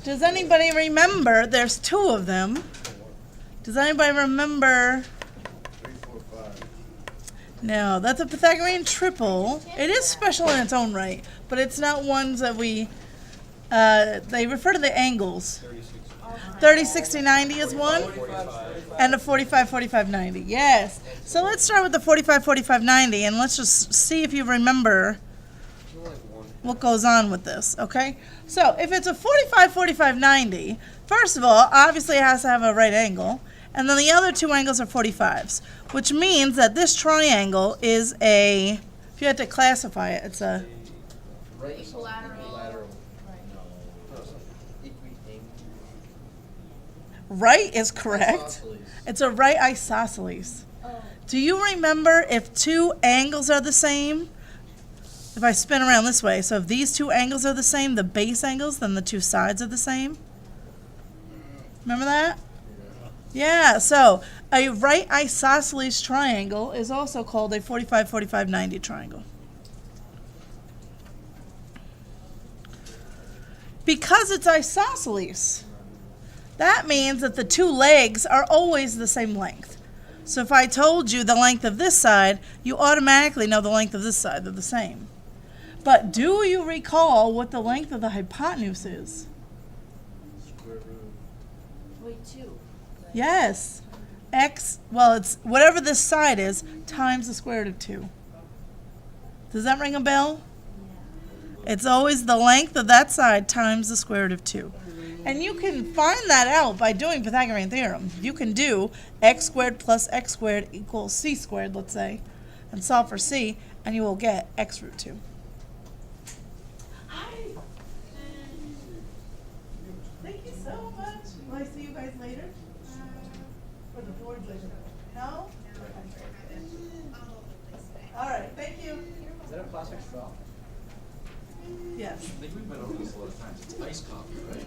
Does anybody remember? There's two of them. Does anybody remember? 3, 4, 5. No, that's a Pythagorean triple. It is special in its own right, but it's not ones that we. They refer to the angles. 30, 60, 90 is one, and a 45, 45, 90. Yes. So let's start with the 45, 45, 90, and let's just see if you remember what goes on with this, okay? So if it's a 45, 45, 90, first of all, obviously it has to have a right angle, and then the other two angles are 45s, which means that this triangle is a, if you had to classify it, it's a right is correct. It's a right isosceles. Do you remember if two angles are the same? If I spin around this way, so if these two angles are the same, the base angles, then the two sides are the same? Remember that? Yeah, so a right isosceles triangle is also called a 45, 45, 90 triangle. Because it's isosceles, that means that the two legs are always the same length. So if I told you the length of this side, you automatically know the length of this side. They're the same. But do you recall what the length of the hypotenuse is? Square root. Wait, 2. Yes. X, well, it's whatever this side is, times the square root of 2. Does that ring a bell? It's always the length of that side times the square root of 2. And you can find that out by doing Pythagorean theorem. You can do x squared plus x squared equals c squared, let's say, and solve for c, and you will get x root 2. Hi. Thank you so much. Will I see you guys later? For the board later? No? All right, thank you. Is that a plastic straw? Yes. I think we've been over this a lot of times. It's iced coffee, right?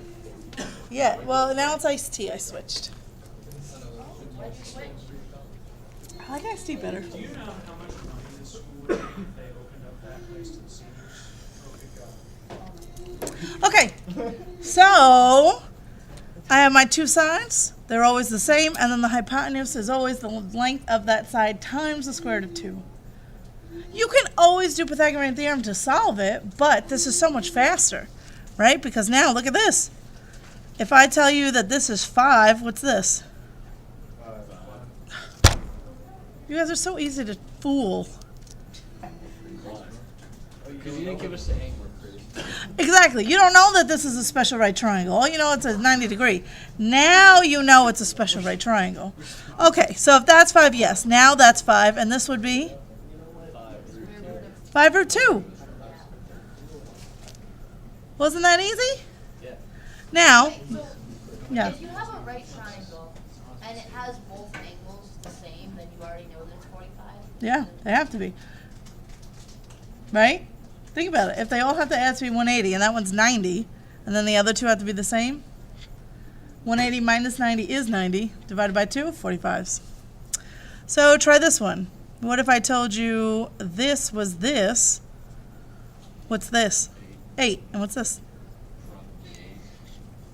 Yeah, well, now it's iced tea. I switched. I like iced tea better. Do you know how much money this school would make if they opened up that place to the seniors? Oh, good God. Okay, so I have my two sides. They're always the same, and then the hypotenuse is always the length of that side times the square root of 2. You can always do Pythagorean theorem to solve it, but this is so much faster, right? Because now, look at this. If I tell you that this is 5, what's this? 5. You guys are so easy to fool. Because you didn't give us the angle, Chris. Exactly. You don't know that this is a special right triangle. All you know it's a 90 degree. Now you know it's a special right triangle. Okay, so if that's 5, yes. Now that's 5, and this would be 5 root 2. Wasn't that easy? Yeah. Now, Wait, so yeah. if you have a right triangle and it has both angles the same, then you already know that it's 45? Yeah, they have to be. Right? Think about it. If they all have to add to be 180, and that one's 90, and then the other two have to be the same, 180 minus 90 is 90, divided by 2, 45s. So try this one. What if I told you this was this? What's this? 8. And what's this?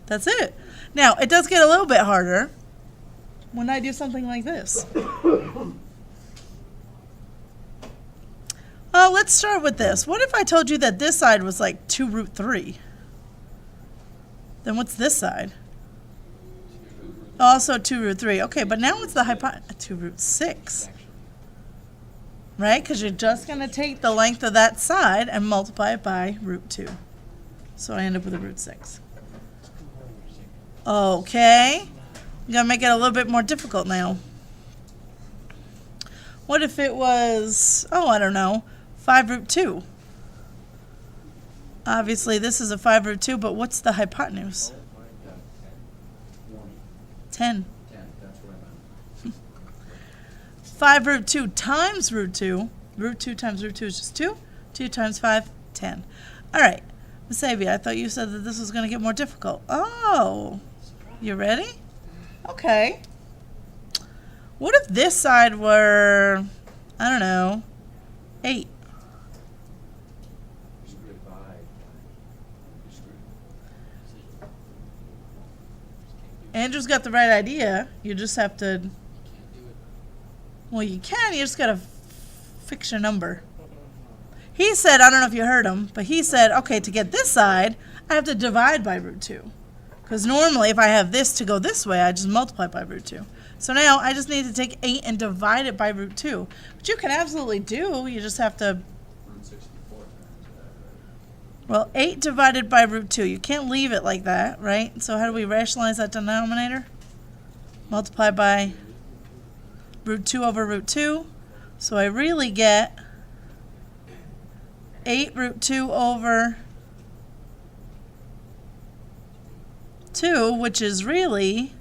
That's it. Now, it does get a little bit harder when I do something like this. Let's start with this. What if I told you that this side was like 2 root 3? Then what's this side? Also 2 root 3. Okay, but now what's the hypotenuse? 2 root 6. Right? Because you're just going to take the length of that side and multiply it by root 2. So I end up with a root 6. Okay. I'm going to make it a little bit more difficult now. What if it was, oh, I don't know, 5 root 2? Obviously, this is a 5 root 2, but what's the hypotenuse? 10. 10, that's what I meant. 5 root 2 times root 2. Root 2 times root 2 is just 2. 2 times 5, 10. All right. Miss Avia, I thought you said that this was going to get more difficult. Oh, you ready? Okay. What if this side were, I don't know, 8? Andrew's got the right idea. You just have to, You can't do it. well, you can, you just gotta fix your number. He said, I don't know if you heard him, but he said, okay, to get this side, I have to divide by root 2. Because normally, if I have this to go this way, I just multiply by root 2. So now I just need to take 8 and divide it by root 2. Which you can absolutely do. You just have to, Root 64 times that, right? well, 8 divided by root 2. You can't leave it like that, right? So how do we rationalize that denominator? Multiply by root 2 over root 2. So I really get 8 root 2 over 2, which is really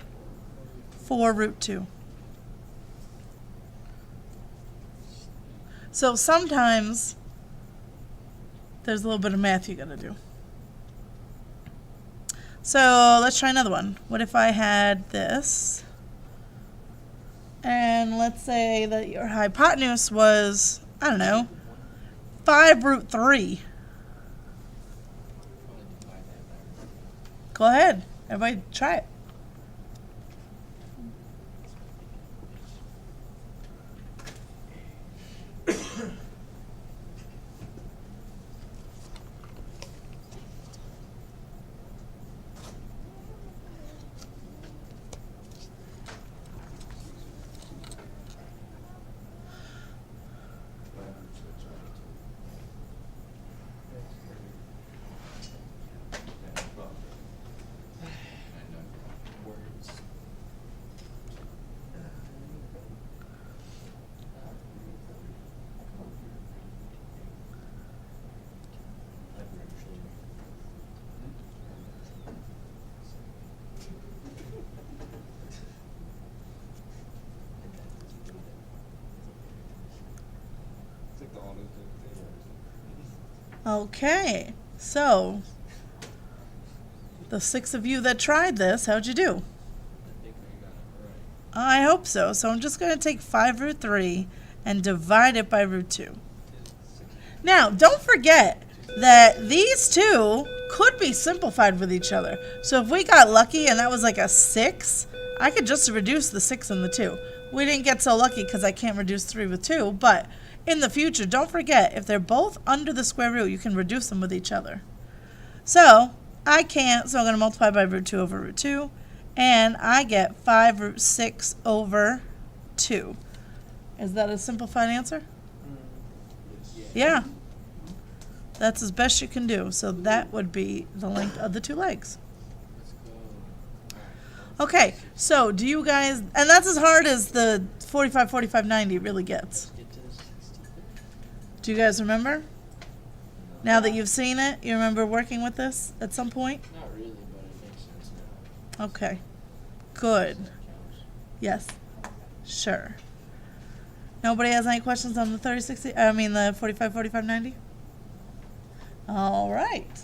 4 root 2. So sometimes there's a little bit of math you gotta do. So let's try another one. What if I had this? And let's say that your hypotenuse was, I don't know, 5 root 3. Only divide that by root. Go ahead. Everybody try it. Words. Take the all this thing. Okay. So, the 6 of you that tried this, how'd you do? I think I got it right. I hope so. So I'm just going to take 5 root 3 and divide it by root 2. Now, don't forget that these two could be simplified with each other. So if we got lucky and that was like a 6, I could just reduce the 6 and the 2. We didn't get so lucky because I can't reduce 3 with 2, but in the future, don't forget, if they're both under the square root, you can reduce them with each other. So I can't, so I'm going to multiply by root 2 over root 2, and I get 5 root 6 over 2. Is that a simplified answer? Yeah. That's as best you can do. So that would be the length of the 2 legs. Let's go. Okay, so do you guys, and that's as hard as the 45, 45, 90 really gets. Get to the 60. Do you guys remember? Now that you've seen it, you remember working with this at some point? Not really, but it makes sense now. Okay, good. That counts. Yes, sure. Nobody has any questions on the 30, 60, I mean the 45, 45, 90? All right.